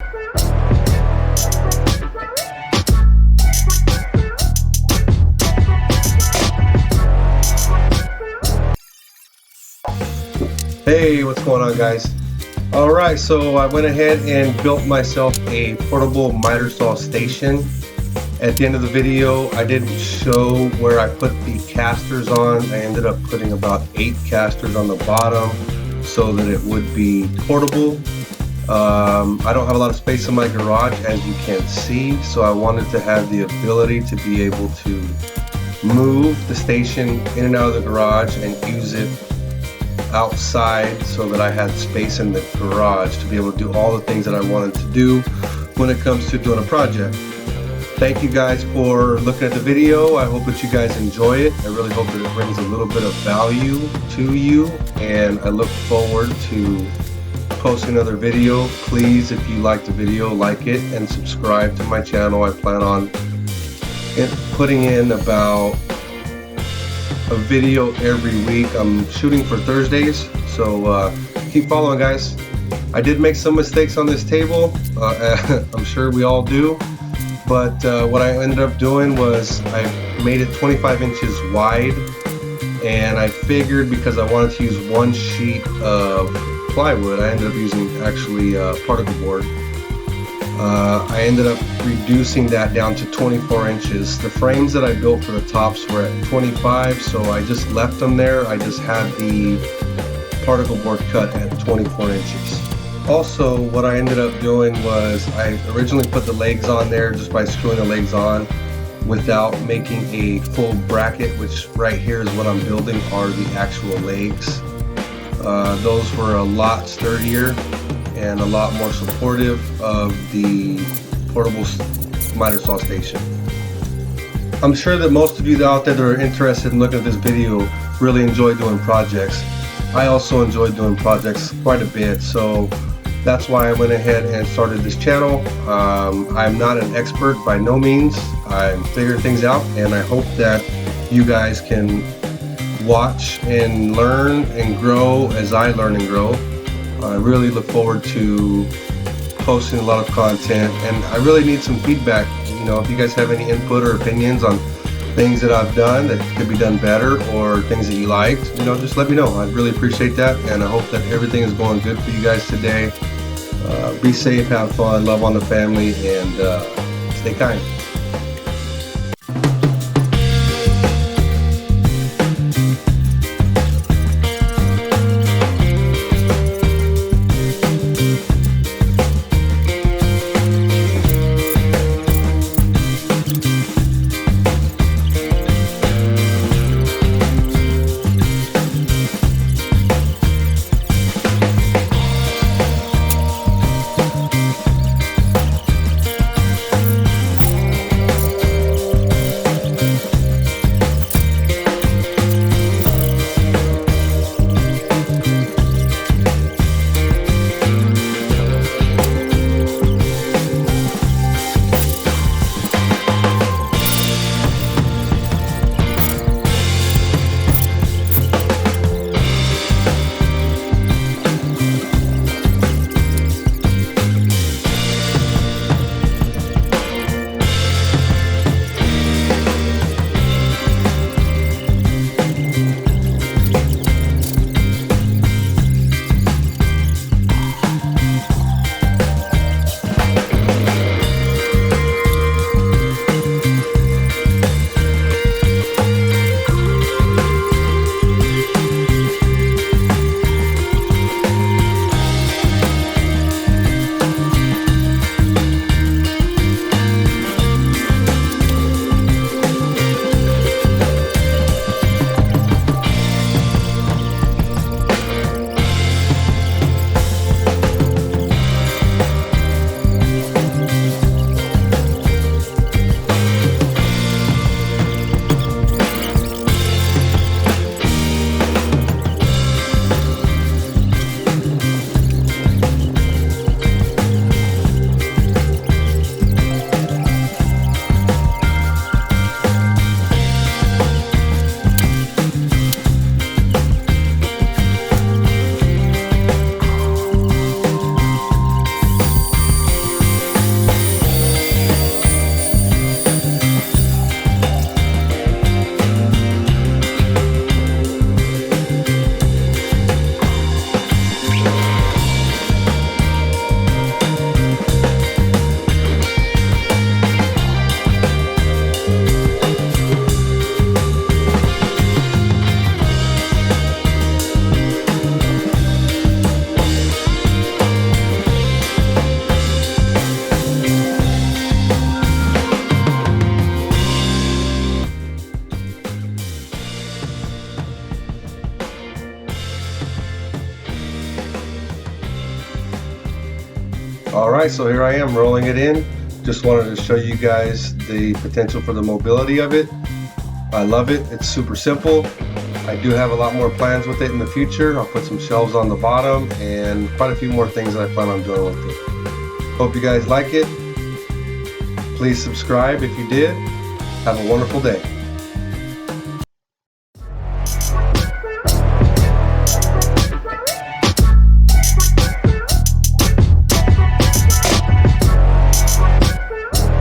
Hey, what's going on, guys? Alright, so I went ahead and built myself a portable miter saw station. At the end of the video, I didn't show where I put the casters on. I ended up putting about 8 casters on the bottom so that it would be portable. I don't have a lot of space in my garage, as you can see, so I wanted to have the ability to be able to move the station in and out of the garage and use it outside so that I had space in the garage to be able to do all the things that I wanted to do when it comes to doing a project. Thank you guys for looking at the video. I hope that you guys enjoy it. I really hope that it brings a little bit of value to you, and I look forward to posting another video. Please, if you like the video, like it and subscribe to my channel. I plan on putting in about a video every week. I'm shooting for Thursdays, so keep following, guys. I did make some mistakes on this table. I'm sure we all do, but what I ended up doing was I made it 25 inches wide, and I figured because I wanted to use one sheet of plywood, I ended up using actually particle board. I ended up reducing that down to 24 inches. The frames that I built for the tops were at 25, so I just left them there. I just had the particle board cut at 24 inches. Also, what I ended up doing was I originally put the legs on there just by screwing the legs on without making a full bracket, which right here is what I'm building are the actual legs. Those were a lot sturdier and a lot more supportive of the portable miter saw station. I'm sure that most of you out there that are interested in looking at this video really enjoy doing projects. I also enjoy doing projects quite a bit, so that's why I went ahead and started this channel. I'm not an expert by no means. I'm figuring things out, and I hope that you guys can watch and learn and grow as I learn and grow. I really look forward to posting a lot of content, and I really need some feedback. You know, if you guys have any input or opinions on things that I've done that could be done better, or things that you liked, you know, just let me know. I'd really appreciate that, and I hope that everything is going good for you guys today. Be safe, have fun, love on the family, and stay kind. right, so here I am rolling it in. Just wanted to show you guys the potential for the mobility of it. I love it. It's super simple. I do have a lot more plans with it in the future. I'll put some shelves on the bottom and quite a few more things that I plan on doing with it. Hope you guys like it. Please subscribe if you did. Have a wonderful day.